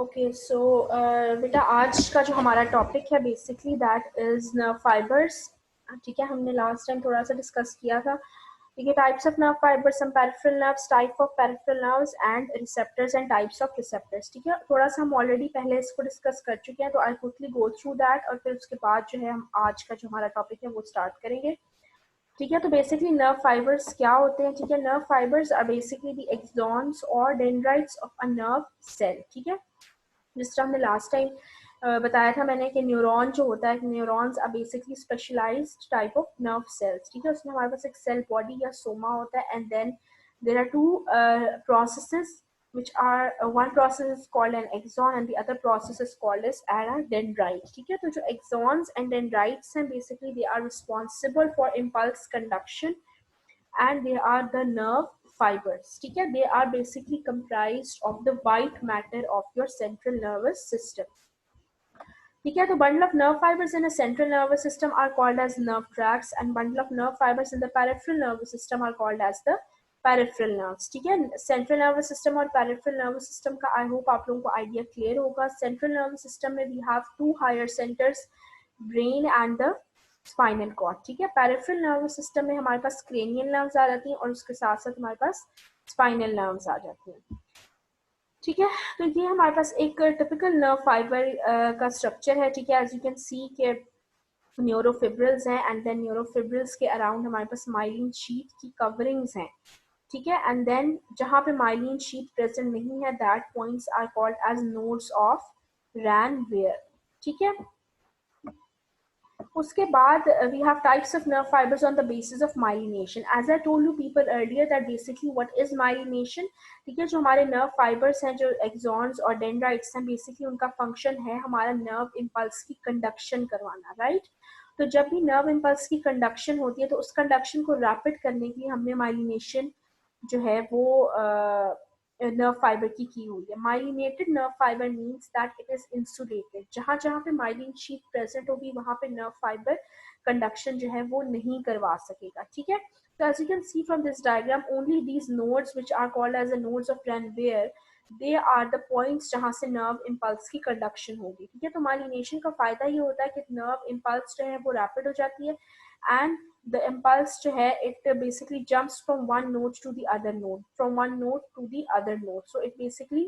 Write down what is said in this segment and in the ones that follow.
Okay so बेटा आज का जो हमारा टॉपिक है basically that is nerve fibres. ठीक है, हमने लास्ट टाइम थोड़ा सा डिस्कस किया था। ठीक है, types of nerve fibers, some peripheral nerves, type of peripheral nerves and receptors and types of receptors. ठीक है, थोड़ा सा हम ऑलरेडी पहले इसको डिस्कस कर चुके हैं, तो I quickly go through that और फिर उसके बाद जो है हम आज का जो हमारा टॉपिक है वो स्टार्ट करेंगे। ठीक है, तो बेसिकली नर्व फाइबर्स क्या होते हैं? ठीक है, nerve fibres are basically the axons और dendrites of a nerve cell. ठीक है, जिस तरह हमने लास्ट टाइम बताया था मैंने कि न्यूरॉन जो होता है, neurons are basically specialized type of nerve cells. ठीक है, उसमें हमारे पास एक सेल बॉडी या सोमा होता है and then there are two processes which are one process is called an axon and the other process is called as a dendrite. ठीक है, तो जो axons and dendrites हैं basically they are responsible for impulse conduction and they are the nerve fibers. ठीक है, they are basically comprised of the white matter of your central nervous system. ठीक है, तो bundle of nerve fibers in a central nervous system are called as nerve tracts and bundle of nerve fibers in the peripheral nervous system are called as the peripheral nerves. ठीक है, central nervous system और peripheral nervous system का I hope आप लोगों को idea clear होगा। central nervous system में we have two higher centers, brain and the spinal cord. ठीक है, पेरिफेरल नर्वस सिस्टम में हमारे पास क्रेनियल नर्व्स आ जाती हैं और उसके साथ साथ हमारे पास स्पाइनल नर्व्स आ जाती हैं। ठीक है, तो ये हमारे पास एक टिपिकल नर्व फाइबर का स्ट्रक्चर है। ठीक है, एज यू कैन सी के न्यूरोफिब्रिल्स हैं एंड देन न्यूरोफिब्रिल्स के अराउंड हमारे पास माइलिन शीट की कवरिंग्स हैं। ठीक है, एंड देन जहाँ पे माइलिन शीट प्रेजेंट नहीं है that points are called as nodes of Ranvier. ठीक है, उसके बाद we have types of nerve fibers on the basis of myelination. As I told you people earlier that basically what is myelination. ठीक है, जो हमारे nerve fibers हैं, जो axons और dendrites हैं, basically उनका function है हमारा nerve impulse की conduction करवाना, right? तो जब भी nerve impulse की conduction होती है तो उस conduction को rapid करने के लिए हमने myelination जो है वो नर्व फाइबर की हुई है। Myelinated nerve fibre means that it is insulated. जहां जहां पे माइलिन शीट प्रेजेंट होगी वहां पे नर्व फाइबर कंडक्शन जो है वो नहीं करवा सकेगा। ठीक है, तो as you can see from this diagram only these nodes which are called as the nodes of Ranvier they are the points जहां से नर्व इम्पल्स की कंडक्शन होगी। ठीक है, तो माइलिनेशन का फायदा ये होता है कि नर्व इम्पल्स जो है वो रैपिड हो जाती है एंड the impulse जो है it basically jumps from one node to the other node, from one node to the other node, so it basically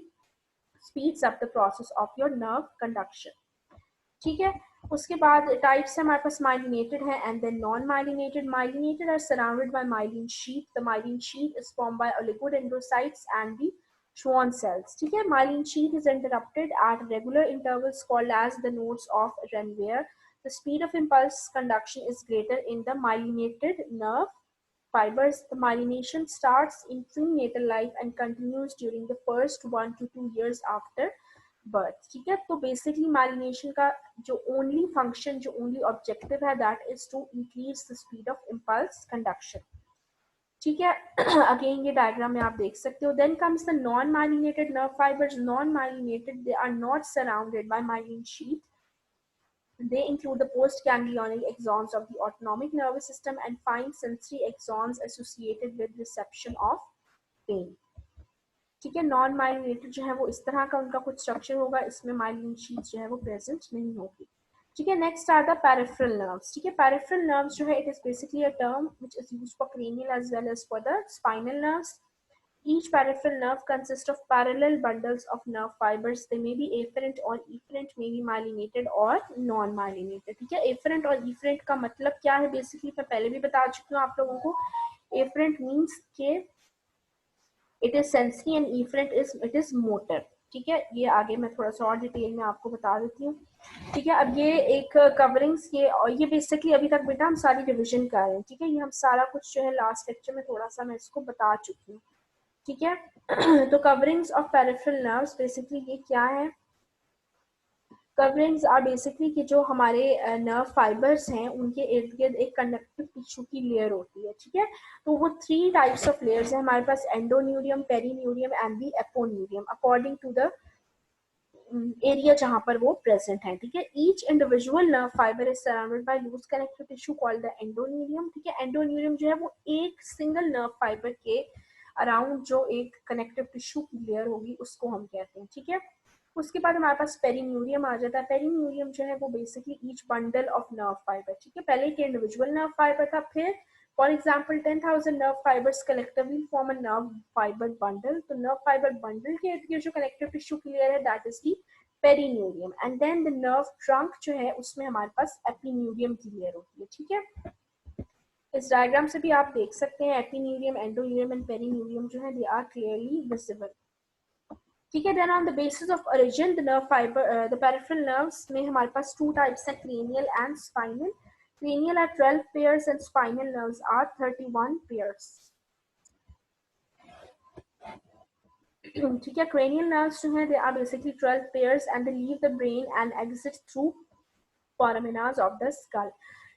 speeds up the process of your nerve conduction. ठीक है, उसके बाद types हमारे पास myelinated है and then non myelinated. Myelinated are surrounded by myelin sheath. The myelin sheath is formed by oligodendrocytes and the Schwann cells. ठीक है, myelin sheath is interrupted at regular intervals called as the nodes of Ranvier. The speed of impulse conduction is greater in the myelinated nerve fibers. The myelination starts in prenatal life and continues during the first 1 to 2 years after birth. ठीक है, तो basically myelination का जो only function, जो only objective है that is to increase the speed of impulse conduction. ठीक है, again ये डायग्राम में आप देख सकते हो। Then comes the non myelinated nerve fibers. Non myelinated they are not surrounded by myelin sheath. They include the postganglionic axons of the autonomic nervous system and fine sensory axons associated with reception of pain. ठीक है, non myelinated जो है वो इस तरह का उनका कुछ स्ट्रक्चर होगा, इसमें माइलिन शीट जो है वो प्रेजेंट नहीं होगी। ठीक है, next are the peripheral nerves. ठीक है, पेरिफेरल नर्व्स जो है it is basically a term which is used for cranial as well as for the spinal nerves. Each peripheral nerve consists of parallel bundles of nerve fibers. They may be afferent or efferent, may be myelinated or non-myelinated. ठीक है, afferent और efferent का मतलब क्या है? Basically मैं पहले भी बता चुकी हूँ आप लोगों को। afferent means के it is sensory and efferent is it is motor. ठीक है, ये आगे मैं थोड़ा सा और डिटेल में आपको बता देती हूँ। ठीक है, अब ये एक कवरिंग्स ये और ये बेसिकली अभी तक बेटा हम सारी रिविजन कर रहे हैं। ठीक है, ये हम सारा कुछ जो है लास्ट लेक्चर में थोड़ा सा मैं इसको बता चुकी हूँ। ठीक है, तो coverings of peripheral nerves basically ये क्या है? कवरिंग्स आर बेसिकली कि जो हमारे नर्व फाइबर्स हैं उनके इर्द गिर्द एक कंडक्टिव टिश्यू की लेयर होती है। ठीक है, तो वो 3 टाइप्स ऑफ लेयर्स हैं हमारे पास, endoneurium, perineurium and the epineurium, according to the area जहां पर वो प्रेजेंट है। ठीक है, each individual nerve fibre is surrounded by loose connective tissue called the endoneurium. ठीक है, एंडोन्यूरियम जो है वो एक सिंगल नर्व फाइबर के अराउंड जो एक कनेक्टिव टिश्यू की लेयर होगी उसको हम कहते हैं। ठीक है, उसके बाद हमारे पास पेरिन्यूरियम आ जाता है। पेरिन्यूरियम जो है वो basically each bundle of nerve fiber, ठीक है। पहले एक इंडिविजुअल नर्व फाइबर था, फिर for example 10,000 nerve fibers collectively form a nerve fiber bundle. तो नर्व फाइबर बंडल के इर्द गिर्द जो कनेक्टिव टिश्यू क्लियर है that is the perineurium. And then the nerve trunk जो है उसमें हमारे पास एपिन्यूरियम क्लियर होती है, ठीक है। इस डायग्राम से भी आप देख सकते हैं एपिन्यूरियम, एंडोन्यूरियम एंड पेरिन्यूरियम जो है दे आर क्लियरली विजिबल, ठीक है। Then on the basis of origin the nerve fiber the peripheral nerves में हमारे पास टू टाइप्स हैं, cranial and spinal. Cranial are 12 pairs and spinal nerves are 31 pairs, ठीक है। क्रेनियल नर्व्स जो हैं they are basically 12 pairs and they leave the brain and exit through foraminas of the skull,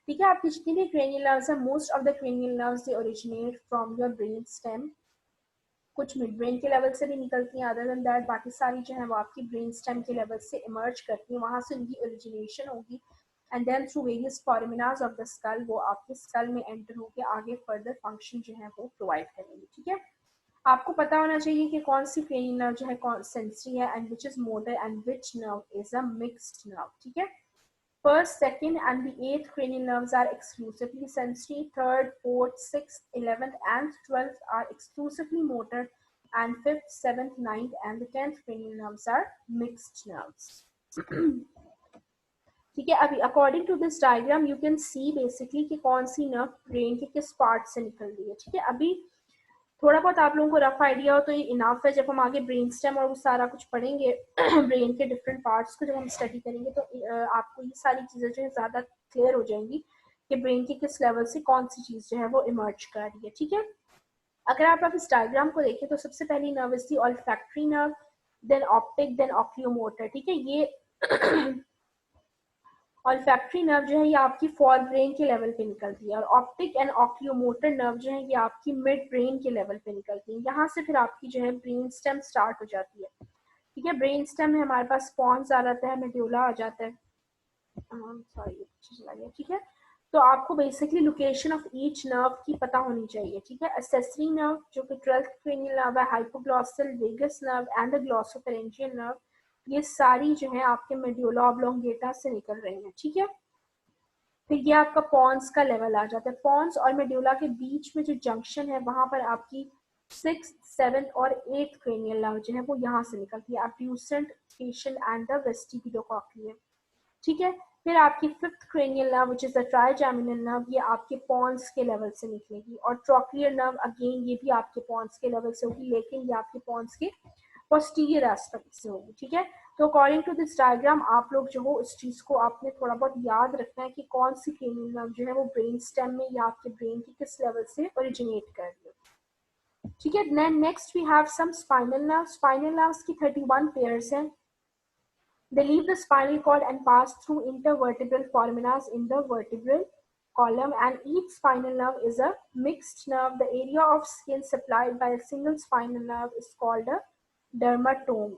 ठीक है। आपकी जितनी भी cranial nerves है, most of the cranial nerves they originate from your brain stem, कुछ mid brain के level से भी निकलती हैं, अदर देन दैट बाकी सारी जो है वो आपकी ब्रेन स्टेम के लेवल से इमर्ज करती हैं, वहां से उनकी ओरिजिनेशन होगी and then through various foramina of the skull वो आपके स्कल में एंटर होकर आगे फर्दर फंक्शन जो है वो प्रोवाइड करेंगे, ठीक है। आपको पता होना चाहिए कि कौन सी क्रेनियल नर्व जो है कौन सेंसरी है and which is motor and which nerve is a mixed nerve, ठीक है। First, second, and the eighth cranial nerves are exclusively sensory. Third, fourth, sixth, 11th, and 12th are exclusively motor. And fifth, seventh, ninth, and the 10th cranial nerves are mixed nerves. ठीक है। अभी according to this diagram you can see basically कि कौन सी nerve brain के किस part से निकल रही है, ठीक है। अभी थोड़ा बहुत आप लोगों को रफ आइडिया हो तो ये इनाफ है। जब हम आगे ब्रेन स्टेम और वो सारा कुछ पढ़ेंगे ब्रेन के डिफरेंट पार्ट्स को जब हम स्टडी करेंगे तो आपको ये सारी चीज़ें जो है ज़्यादा क्लियर हो जाएंगी कि ब्रेन के किस लेवल से कौन सी चीज़ जो है वो इमर्ज कर रही है, ठीक है। अगर आप इस डायग्राम को देखें तो सबसे पहली nerve is the olfactory nerve, then optic, then oculomotor, ठीक है। ये ऑल्फैक्टरी नर्व जो है ये आपकी फॉर ब्रेन के लेवल पे निकलती है और ऑप्टिक एंड ऑक्यूलोमोटर नर्व जो है ये आपकी मिड ब्रेन के लेवल पे निकलती है। यहाँ से फिर आपकी जो है ब्रेन स्टेम स्टार्ट हो जाती है, ठीक है। ब्रेन स्टेम में हमारे पास पॉन्स आ जाता है, मेड्यूला आ जाता है, सॉरी चला गया, ठीक है। तो आपको basically location of each nerve की पता होनी चाहिए, ठीक है। एसेसरी नर्व जो कि 12th क्रेनियल नर्व है, hypoglossal vagus nerve and the glossopharyngeal nerve, ये सारी जो है आपके मेड्यूला ऑब्लोंगेटा से निकल रही हैं, ठीक है। फिर ये आपका पॉन्स का लेवल आ जाता है। पॉन्स और मेड्यूला के बीच में जो जंक्शन है वहां पर आपकी 6th, 7th और 8th क्रेनियल नर्व जो है वो यहाँ से निकलती है, अब्ड्यूसेंट, फेशियल एंड द वेस्टिबुलोकॉक्लियर, ठीक है। फिर आपकी 5th cranial nerve which is the trigeminal nerve, ये आपके पॉन्स के लेवल से निकलेगी और ट्रॉक्लियर नर्व अगेन ये भी आपके पॉन्स के लेवल से होगी, लेकिन ये आपके पॉन्स के पोस्टीरियर एस्पेक्ट से होगी, ठीक है। तो अकॉर्डिंग टू दिस डायग्राम आप लोग जो हो इस चीज को आपने थोड़ा बहुत याद रखना है कि कौन सी क्रेनियल नर्व जो है वो ब्रेन स्टेम में या आपके ब्रेन के किस लेवल से ओरिजिनेट कर रही है, ठीक है। Then next we have some spinal nerve. Spinal nerves की 31 पेयर्स हैं। They leave the spinal cord and pass through intervertebral foramina in the vertebral column, and each spinal nerve is a mixed nerve. The area of skin supplied by a single spinal nerve is called a dermatome,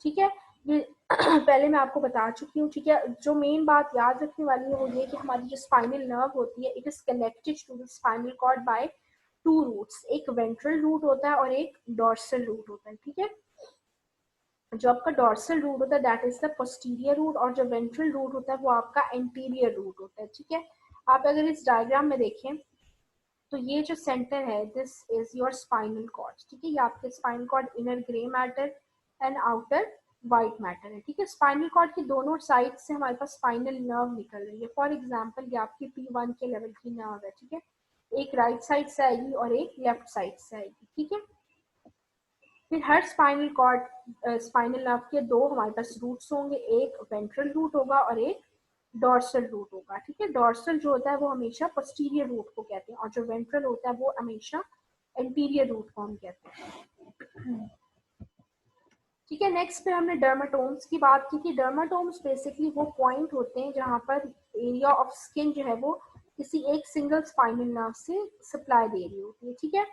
ठीक है। ये पहले मैं आपको बता चुकी हूँ, ठीक है। जो मेन बात याद रखने वाली है वो ये कि हमारी जो स्पाइनल नर्व होती है it is connected to the spinal cord by two roots, एक वेंट्रल रूट होता है और एक डॉर्सल रूट होता है, ठीक है। जो आपका डॉर्सल रूट होता है that is the posterior root और जो वेंट्रल रूट होता है वो आपका एंटीरियर रूट होता है, ठीक है। आप अगर इस डायग्राम में देखें तो ये जो सेंटर है this is your spinal cord, ठीक है। ये आपके spinal cord inner grey matter and outer white matter है, ठीक है। स्पाइनल कॉर्ड की दोनों साइड से हमारे पास स्पाइनल नर्व निकल रही है। फॉर एग्जांपल ये आपकी P1 के लेवल की नर्व है, ठीक है। एक राइट साइड से आएगी और एक लेफ्ट साइड से आएगी, ठीक है। फिर हर स्पाइनल कॉर्ड स्पाइनल नर्व के दो हमारे पास रूट्स होंगे, एक वेंट्रल रूट होगा और एक डॉर्सल रूट होगा, ठीक है। डॉर्सल जो होता है वो हमेशा पोस्टीरियर रूट को कहते हैं और जो वेंट्रल होता है वो हमेशा एंटीरियर रूट को हम कहते हैं, ठीक है। नेक्स्ट पे हमने डर्माटोम्स की बात की थी। डर्माटोम्स बेसिकली वो पॉइंट होते हैं जहाँ पर एरिया ऑफ स्किन जो है वो किसी एक सिंगल स्पाइनल नर्व से सप्लाई दे रही होती है, ठीक है।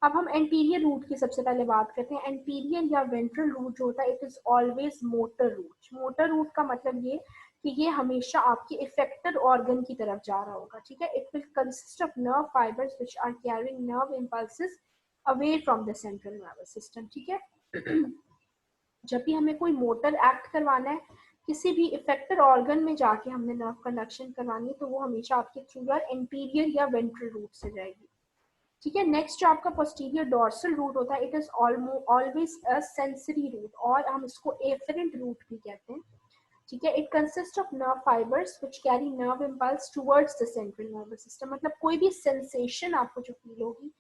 अब हम एंटीरियर रूट की सबसे पहले बात करते हैं। एंटीरियर या वेंट्रल रूट जो होता है it is always motor root. Motor root का मतलब ये कि ये हमेशा आपके इफेक्टेड ऑर्गन की तरफ जा रहा होगा, ठीक है। It will consist of nerve fibres which are carrying nerve impulses away from the central nervous system, ठीक है। जब भी हमें कोई मोटर एक्ट करवाना है, किसी भी इफेक्टेड ऑर्गन में जाके हमने नर्व कंडक्शन करवानी है, तो वो हमेशा आपके थ्रू योर एंटीरियर या वेंट्रल रूट से जाएगी। ठीक है, नेक्स्ट जो आपका पोस्टीरियर डोर्सल रूट होता है, it is always a sensory root, और हम इसको एफरेंट रूट भी कहते हैं। ठीक है, it consist of nerve fibres which carry nerve impulse towards the central nervous system. मतलब कोई भी सेंसेशन आपको जो फील होगी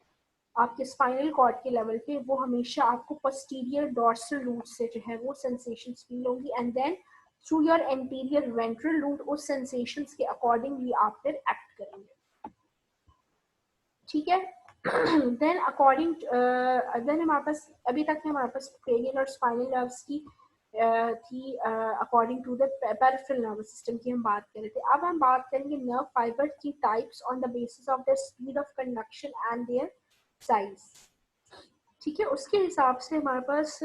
आपके स्पाइनल कॉर्ड के लेवल पे, वो हमेशा आपको पोस्टीरियर डोर्सल रूट से जो है वो सेंसेशंस फील होंगी, and then through your anterior ventral root उस सेंसेशंस के अकॉर्डिंगली आप फिर एक्ट करेंगे। ठीक है, देन अकॉर्डिंग देन हमारे पास अभी तक हमारे पास क्रेनियल और स्पाइनल नर्व्स की थी according to the peripheral nervous system की हम बात कर रहे थे। अब हम बात करेंगे नर्व फाइबर की types on the basis of their speed of conduction and there size. ठीक है, उसके हिसाब से हमारे पास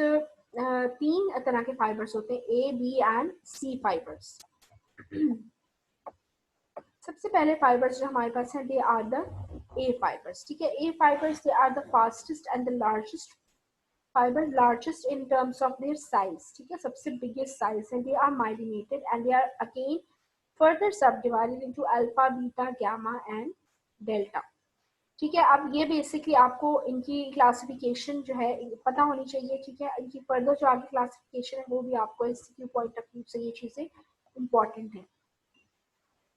तीन तरह के फाइबर्स होते हैं, A B and C fibres. सबसे पहले फाइबर्स जो हमारे पास हैं, they are the A fibres. ठीक है, A fibres they are the fastest and the largest fibre, largest in terms of their size. ठीक है, सबसे बिगेस्ट साइज है, they are myelinated and they are again further subdivided into alpha, beta, gamma and delta. ठीक है, अब ये basically आपको इनकी क्लासिफिकेशन जो है पता होनी चाहिए। ठीक है, इनकी फर्दर जो आगे क्लासिफिकेशन है वो भी आपको एमसीक्यू पॉइंट ऑफ व्यू से ये चीजें इंपॉर्टेंट है।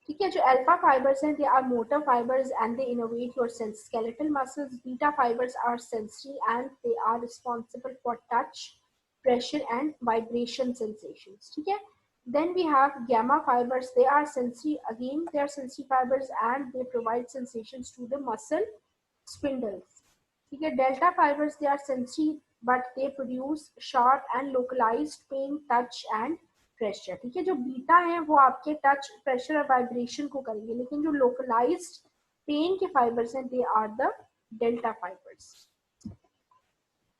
ठीक है, जो अल्फा फाइबर्स हैं, they are motor fibres and they innovate your sense skeletal muscles. Beta fibres are sensory and they are responsible for touch, pressure and vibration sensations. ठीक है, then we have gamma fibers, they are sensory, again they are sensory fibers and they provide sensations to the muscle spindles. ठीक है, delta fibres they are sensory but they produce sharp and localised pain, touch and pressure. ठीक है, जो beta है वो आपके touch, pressure और vibration को करेंगे, लेकिन जो लोकलाइज्ड पेन के फाइबर्स हैं, they are the delta fibres.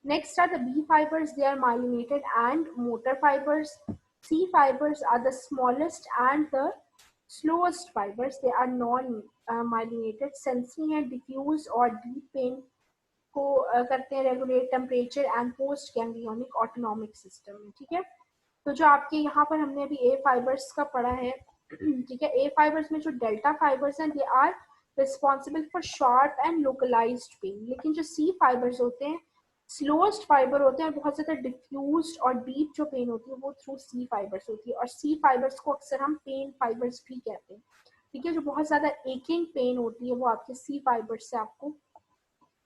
Next are the B fibers, they are myelinated and motor fibers. C fibers are the smallest and the slowest fibers, they are non-myelinated, sensory and diffuse और deep pain को करते हैं regulate temperature and post ganglionic autonomic system में। ठीक है, तो जो आपके यहाँ पर हमने अभी ए फाइबर्स का पढ़ा है, ठीक है, ए फाइबर्स में जो डेल्टा फाइबर्स हैं, they are responsible for sharp and localised pain, लेकिन जो सी फाइबर्स होते हैं स्लोएस्ट फाइबर होते हैं और बहुत ज्यादा डिफ्यूज और डीप जो पेन होती है वो थ्रू सी फाइबर्स होती है, और सी फाइबर्स को अक्सर हम पेन फाइबर्स भी कहते हैं। ठीक है, जो बहुत ज्यादा एकिंग पेन होती है वो आपके सी फाइबर्स से आपको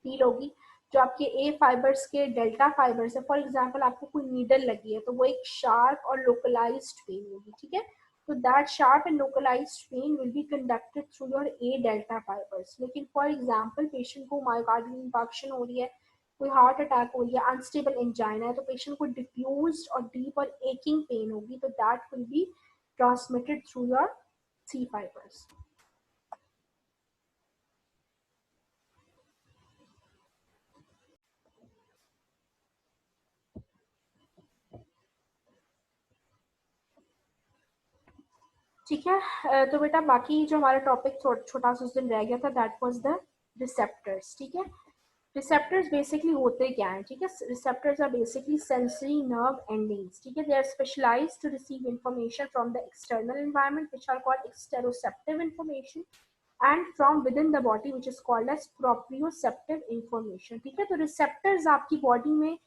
फील होगी। जो आपके ए फाइबर्स के डेल्टा फाइबर्स है, फॉर एग्जांपल आपको कोई नीडल लगी है तो वो एक शार्प और लोकलाइज्ड पेन होगी। ठीक है, तो that sharp and localised pain will be conducted through your A delta fibres. लेकिन फॉर एग्जांपल पेशेंट को मायोकार्डियल इंफार्क्शन हो रही है, कोई हार्ट अटैक हो रही है, अनस्टेबल एंजाइना है, तो पेशेंट को डिफ्यूज्ड और डीप और एकिंग पेन होगी, तो that will be transmitted through your C fibres. ठीक है, तो बेटा बाकी जो हमारा टॉपिक छोटा सा उस दिन रह गया था, दैट वाज द रिसेप्टर्स। ठीक है, रिसेप्टर्स बेसिकली होते क्या हैं? ठीक है, receptors are basically sensory nerve endings. ठीक है, they are specialised to receive information from the external environment which are called exteroceptive information and from within the body which is called as proprioceptive information. ठीक है, तो receptors आपकी body में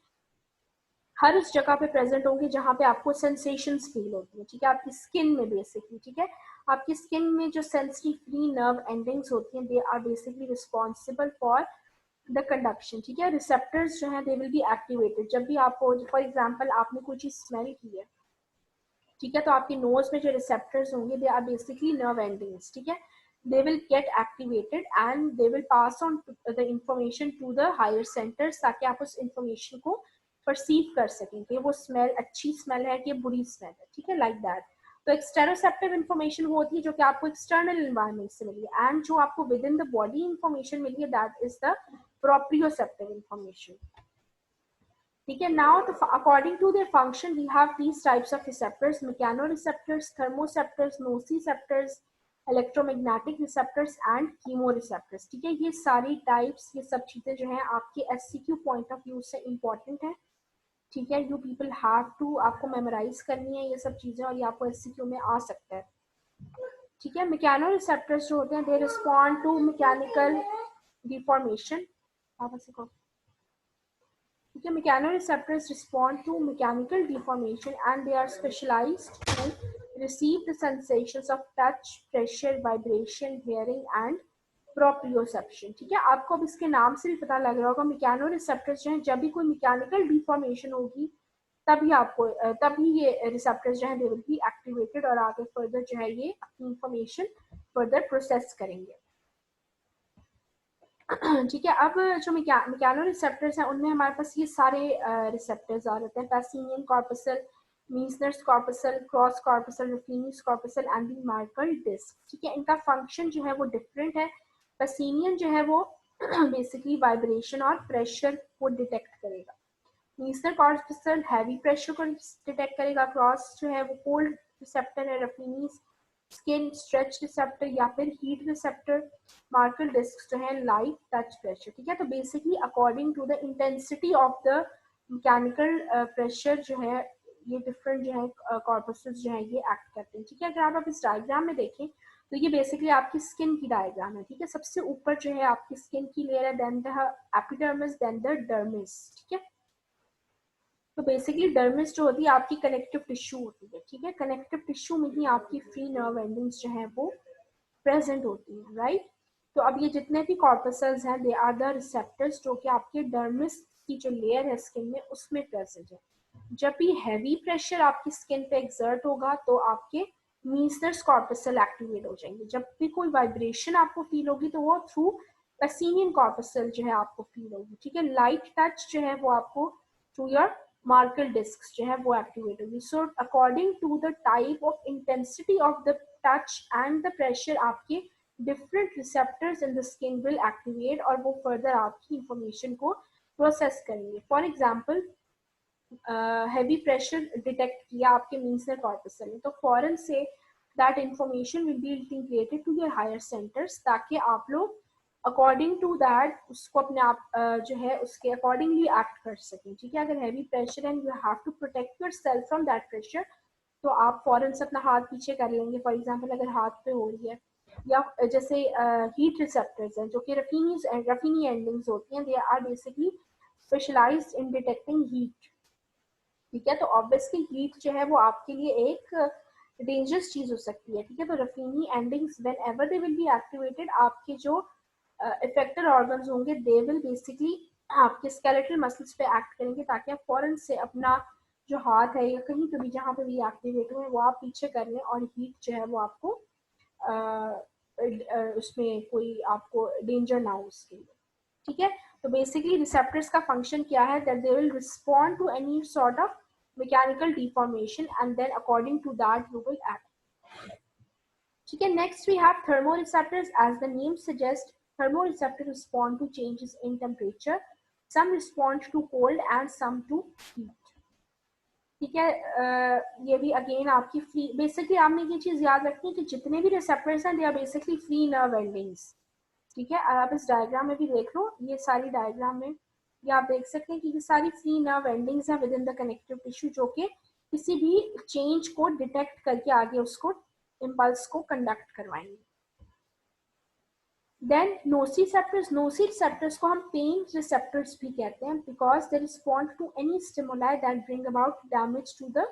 हर उस जगह पे प्रेजेंट होंगे जहाँ पे आपको सेंसेशंस फील होती है। ठीक है, आपकी स्किन में बेसिकली, ठीक है, आपकी स्किन में जो सेंसरी फ्री नर्व एंडिंग्स होती हैं, they are basically responsible for the conduction. ठीक है, रिसेप्टर्स जो है दे विल बी एक्टिवेटेड जब भी आपको, फॉर एग्जांपल आपने कोई चीज स्मेल की है, ठीक है, तो आपके नोज में जो रिसेप्टर्स होंगे, they are basically nerve endings. ठीक है, they will get activated and they will pass on the information to the higher centers ताकि आप उस information को परसीव कर सकें कि वो स्मेल अच्छी स्मेल है कि बुरी स्मेल है। ठीक है, लाइक दैट। तो एक्सटेरोसेप्टिव इंफॉर्मेशन वो होती है जो कि आपको एक्सटर्नल एनवायरनमेंट से मिली है, एंड जो आपको within the body information मिली है, that is the proprioceptive information. ठीक है, now according to their function we have these types of receptors, mechanoreceptors, thermoreceptors, nociceptors, electromagnetic receptors and chemoreceptors. ठीक है, ये सारी टाइप्स, ये सब चीजें जो हैं आपके एससीक्यू पॉइंट ऑफ व्यू से इंपॉर्टेंट है। ठीक है, यू पीपल हैव टू, आपको मेमोराइज करनी है ये सब चीज़ें और ये आपको एमसीक्यू में आ सकता है। ठीक है, मैकेनो रिसेप्टर्स जो होते हैं they respond to mechanical deformation. आप ऐसे कहो, ठीक है, mechanoreceptors respond to mechanical deformation and they are specialized to receive the sensations of touch, pressure, vibration, hearing and proprioception। ठीक है, आपको अब इसके नाम से भी पता लग रहा होगा mechanoreceptors जो है जब भी कोई mechanical deformation होगी तभी आपको तभी ये रिसेप्टर्स जो है दे विल बी एक्टिवेटेड और आगे फर्दर जो है ये अपनी इंफॉर्मेशन फर्दर प्रोसेस करेंगे। ठीक है, अब जो मैकेनो रिसेप्टर्स हैं उनमें हमारे पास ये सारे रिसेप्टर्स आ जाते हैं, Pacinian corpuscle, Meissner's corpuscle, Krause corpuscle, Ruffini's corpuscle and the Merkel disc. ठीक है, इनका फंक्शन जो है वो डिफरेंट है। पैसिनियन जो है वो बेसिकली वाइब्रेशन और प्रेशर को डिटेक्ट करेगा, मीसनर कॉर्पसल हैवी प्रेशर को डिटेक्ट करेगा, क्रॉस जो है वो कोल्ड रिसेप्टर है, रफिनीस स्किन स्ट्रेच रिसेप्टर या फिर हीट रिसेप्टर, मार्कर डिस्क जो है लाइट टच प्रेशर। ठीक है, तो basically according to the intensity of the mechanical pressure जो है ये डिफरेंट जो है कॉर्पसेस जो है ये एक्ट करते हैं। ठीक है, अगर आप इस डायग्राम में देखें तो ये बेसिकली आपकी स्किन की डायग्राम है। ठीक है, सबसे ऊपर जो है आपकी स्किन की लेयर है, then the epidermis, then the dermis. ठीक है, तो बेसिकली डर्मिस जो होती है आपकी कनेक्टिव टिश्यू होती है। ठीक है, कनेक्टिव टिश्यू में ही आपकी फ्री नर्व एंडिंग्स जो है वो प्रेजेंट होती हैं, राइट। तो अब ये जितने भी कॉर्पसल्स हैं दे आर द रिसेप्टर्स जो कि आपके डर्मिस की जो लेयर है स्किन में उसमें प्रेजेंट है। जब भी हैवी प्रेशर आपकी स्किन पे एक्सर्ट होगा तो आपके मीसनर्स कॉर्पसल एक्टिवेट हो जाएंगे। जब भी कोई वाइब्रेशन आपको फील होगी तो वो थ्रू पैसिनियन कॉर्पसल जो है आपको फील होगी। ठीक है, लाइट टच जो है वो आपको थ्रू योर मार्कर डिस्क जो है वो एक्टिवेट होगी। So according to the type of intensity of the touch and the pressure आपके different receptors in the skin will activate और वो फर्दर आपकी इंफॉर्मेशन को प्रोसेस करेंगे। For example heavy pressure detect किया आपके मीसनर कॉर्पसल ने तो फॉरन से that information will be integrated to your higher centres ताकि आप लोग अकॉर्डिंग टू दैट उसको अपने आप जो है उसके अकॉर्डिंगली एक्ट कर सकें। ठीक है, अगर heavy pressure and you have to protect yourself from that pressure तो आप फॉरन से अपना हाथ पीछे कर लेंगे। फॉर एग्जाम्पल अगर हाथ पे हो रही है या जैसे हीट रिसेप्टर्स हैं जो कि रफीनी एंडिंग्स होती हैं, they are basically specialised in detecting heat. ठीक है, तो ऑब्वियसली हीट जो है वो आपके लिए एक डेंजरस चीज हो सकती है। ठीक है, तो Ruffini endings whenever they will be activated आपके जो इफेक्टेड ऑर्गन्स होंगे दे विल बेसिकली आपके स्केलेटल मसल्स पे एक्ट करेंगे ताकि आप फौरन से अपना जो हाथ है या कहीं पे भी जहाँ पे भी एक्टिवेट हुए वो आप पीछे कर लें और हीट जो है वो आपको उसमें कोई आपको डेंजर ना हो उसके लिए। ठीक है, तो बेसिकली रिसेप्टर्स का फंक्शन क्या है that they will respond to any sort of mechanical deformation and then according to that you will act। ठीक है, next we have thermoreceptors। as the name suggests thermoreceptors respond to changes in temperature, some respond to cold and some to heat। ठीक है, ये भी again आपकी free basically आपने ये चीज याद रखनी है कि जितने भी रिसेप्टर्स हैं they are basically free nerve endings. ठीक है, आप इस डायग्राम में भी देख लो, ये सारी डायग्राम में ये आप देख सकते हैं कि ये सारी फ्री नर्व एंडिंग्स हैं with in the connective tissue जो कि किसी भी चेंज को डिटेक्ट करके आगे उसको इम्पल्स को कंडक्ट करवाएंगे। देन नोसिसेप्टर्स को हम पेन रिसेप्टर्स भी कहते हैं because they respond to any stimuli that bring about damage to the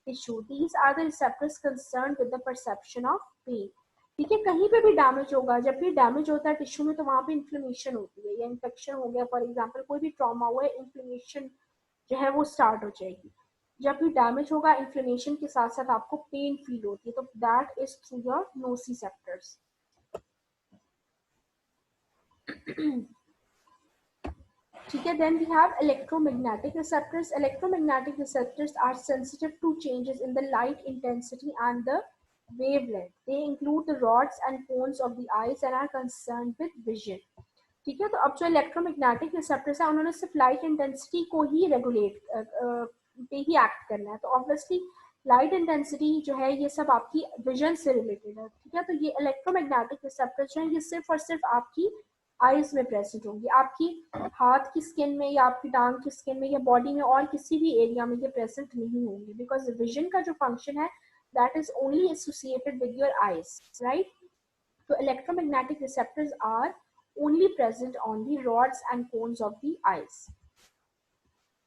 tissue. These are the receptors concern with the perception of pain. ठीक है, कहीं पे भी डैमेज होगा, जब भी डैमेज होता है टिश्यू में तो वहां पे इन्फ्लेमेशन होती है या इन्फेक्शन हो गया फॉर एग्जांपल कोई भी ट्रॉमा हुआ है इन्फ्लेमेशन जो है वो स्टार्ट हो जाएगी। जब भी डैमेज होगा इन्फ्लेमेशन के साथ साथ आपको पेन फील होती है तो that is through your nociceptors. ठीक है, then we have electromagnetic receptors। electromagnetic receptors are sensitive to changes in the light intensity and the wavelength। they include the rods and cones of the eyes and are concerned with vision। ठीक है, तो अब जो electromagnetic receptors है उन्होंने सिर्फ light intensity को ही regulate पे ही एक्ट करना है, तो ऑब्वियसली लाइट इंटेंसिटी जो है ये सब आपकी विजन से रिलेटेड है। ठीक है, तो ये इलेक्ट्रोमैग्नेटिक रिसेप्टर्स जो है ये सिर्फ और सिर्फ आपकी आईज में प्रेजेंट होंगी, आपकी हाथ की स्किन में या आपकी टांग की स्किन में या बॉडी में और किसी भी एरिया में ये प्रेजेंट नहीं होंगी, बिकॉज विजन का जो फंक्शन है that is only associated with your eyes, right. तो electromagnetic receptors are only present on the rods and cones of the eyes.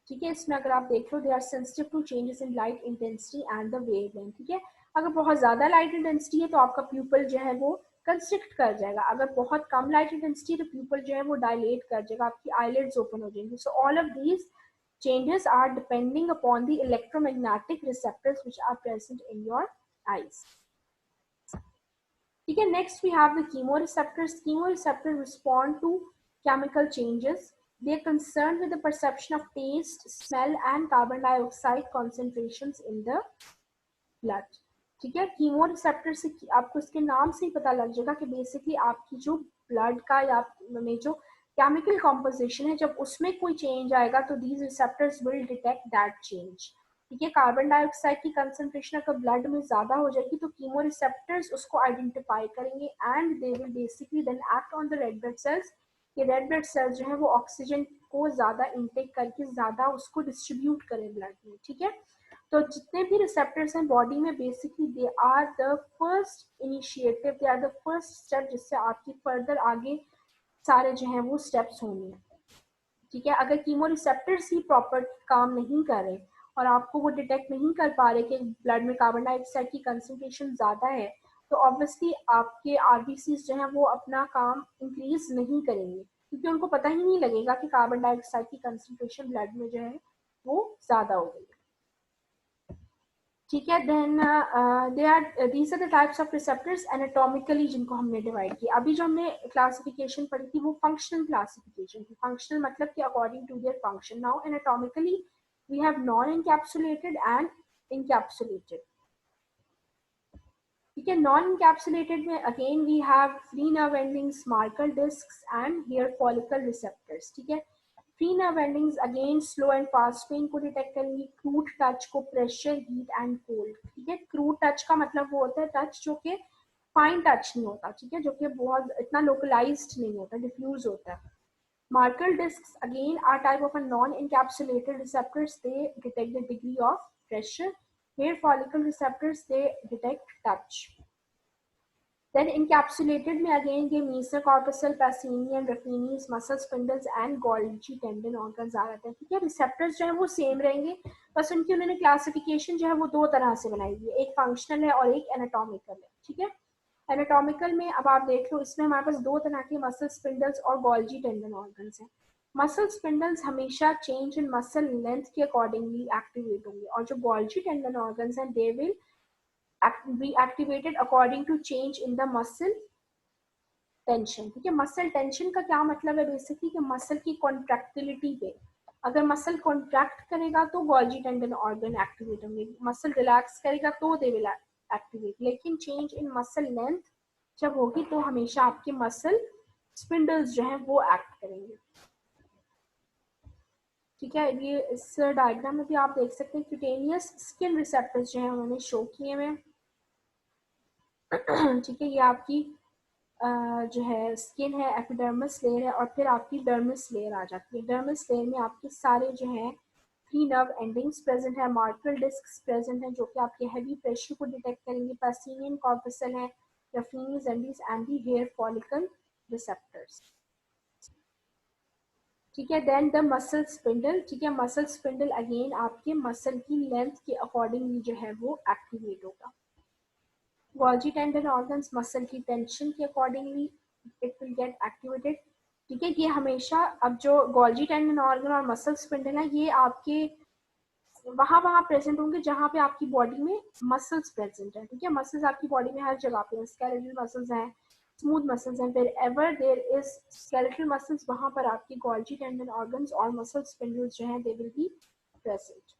ठीक है, इसमें अगर आप देख लो they are sensitive to changes in light intensity and the wavelength. ठीक है, अगर बहुत ज्यादा लाइट इंटेंसिटी है तो आपका प्यूपल जो है वो कंस्ट्रिक्ट कर जाएगा, अगर बहुत कम लाइट इंटेंसिटी है तो प्यूपल जो है वो डायलेट कर जाएगा, आपकी आईलिड्स ओपन हो जाएंगी। So all of these changes are depending upon the electromagnetic receptors which are present in your eyes. ठीक है, next we have the chemoreceptors. Chemoreceptors respond to chemical changes. They are concerned with the perception of taste, smell and carbon dioxide concentrations in the blood. ठीक है, chemo receptor से आपको इसके नाम से ही पता लग जाएगा कि बेसिकली आपकी जो ब्लड का या में जो केमिकल कॉम्पोजिशन है जब उसमें कोई चेंज आएगा तो these receptors will detect that change. ठीक है, कार्बन डाइऑक्साइड की कंसंट्रेशन अगर ब्लड में ज्यादा हो जाएगी तो कीमो रिसेप्टर्स उसको आइडेंटिफाई करेंगे and they will basically then act on the red blood cells. ये रेड ब्लड सेल्स जो है वो ऑक्सीजन को ज्यादा इनटेक करके ज्यादा उसको डिस्ट्रीब्यूट करें ब्लड में। ठीक है, तो जितने भी रिसेप्टर्स हैं बॉडी में basically they are the first initiative, they are the first step जिससे आपकी फर्दर आगे सारे जो हैं वो स्टेप्स होंगे। ठीक है, अगर कीमो रिसेप्टर्स ही प्रॉपर काम नहीं कर रहे और आपको वो डिटेक्ट नहीं कर पा रहे कि ब्लड में कार्बन डाइऑक्साइड की कंसंट्रेशन ज़्यादा है तो ऑब्वियसली आपके आरबीसीज जो है वो अपना काम इंक्रीज नहीं करेंगे क्योंकि उनको पता ही नहीं लगेगा कि कार्बन डाइऑक्साइड की कंसंट्रेशन ब्लड में जो है वो ज़्यादा हो गई। ठीक है, then they are these are the types of receptors anatomically जिनको हमने डिवाइड किया। अभी जो हमने क्लासिफिकेशन पढ़ी थी वो फंक्शनल क्लासिफिकेशन थी, फंक्शनल मतलब कि according to their function. Now anatomically we have non encapsulated and encapsulated. ठीक है, नॉन इनकैप्सुलेटेड में again we have free nerve endings, Merkel discs and hair follicle receptors. ठीक है, free nerve endings again slow and fast pain को detect करेंगी, crude touch को, pressure, heat and cold. ठीक है, क्रूड टच का मतलब वो होता है टच जो कि फाइन टच नहीं होता, ठीक है, जो कि बहुत इतना लोकलाइज्ड नहीं होता, डिफ्यूज होता है। Merkel discs again are type of a non encapsulated receptors, they detect the degree of pressure. Hair follicle receptors they detect touch. Then encapsulated में again ये meso corpuscle, Pacinian, Ruffini's, muscle spindles and Golgi tendon organs आ जाते हैं। ठीक है, receptors जो है वो same रहेंगे, बस उनकी उन्होंने क्लासिफिकेशन जो है वो दो तरह से बनाई हुई है, एक फंक्शनल है और एक एनाटॉमिकल है। ठीक है, एनाटॉमिकल में अब आप देख लो इसमें हमारे पास दो तरह के मसल स्पिंडल्स और गोल्जी टेंडन ऑर्गन्स हैं। मसल स्पिंडल्स हमेशा चेंज इन मसल लेंथ के अकॉर्डिंगली एक्टिवेट होंगे और जो गोल्जी टेंडन ऑर्गन्स हैं they will be activated according to change in the muscle tension। ठीक है, मसल टेंशन का क्या मतलब है बेसिकली कि मसल की कॉन्ट्रैक्टिलिटी पे, अगर मसल कॉन्ट्रैक्ट करेगा तो गोल्जी टेंडन ऑर्गन एक्टिवेट होंगे, मसल रिलैक्स करेगा तो दे विल एक्टिवेट। लेकिन चेंज इन मसल लेंथ जब होगी तो हमेशा आपके मसल स्पिंडल्स जो हैं वो एक्ट करेंगे। ठीक है, ये इस डायग्राम में भी आप देख सकते हैं क्यूटेनियस स्किन रिसेप्टर्स जो है उन्होंने शो किए हुए। ठीक है, ये आपकी जो है स्किन है, एपिडर्मिस लेयर है और फिर आपकी डर्मिस लेयर आ जाती है। डर्मिस लेयर में आपके सारे जो है थ्री नर्व एंडिंग्स प्रेजेंट है, मार्कर डिस्क प्रेजेंट है जो कि आपके हैवी प्रेशर को डिटेक्ट करेंगे, पैसिनियन कॉर्पसल है, Ruffini's endings and the hair follicle receptors. ठीक है, देन द मसल स्पिंडल। ठीक है, मसल स्पिंडल अगेन आपके मसल की लेंथ के अकॉर्डिंगली जो है वो एक्टिवेट होगा। Golgi tendon organs मसल की टेंशन के accordingly it will get activated. ठीक है, ये हमेशा अब जो गोल्जी टेंडन ऑर्गन और मसल स्पिंडल है ये आपके वहां प्रेजेंट होंगे जहां पे आपकी बॉडी में मसल्स प्रेजेंट है। ठीक है, मसल्स आपकी बॉडी में हर जगह पे हैं, स्केलेटल मसल्स हैं, स्मूथ मसल्स हैं, फिर ever there is skeletal muscles वहां पर आपकी गोल्जी टेंडन ऑर्गन्स और मसल स्पिंडल्स जो हैं दे विल बी प्रेजेंट।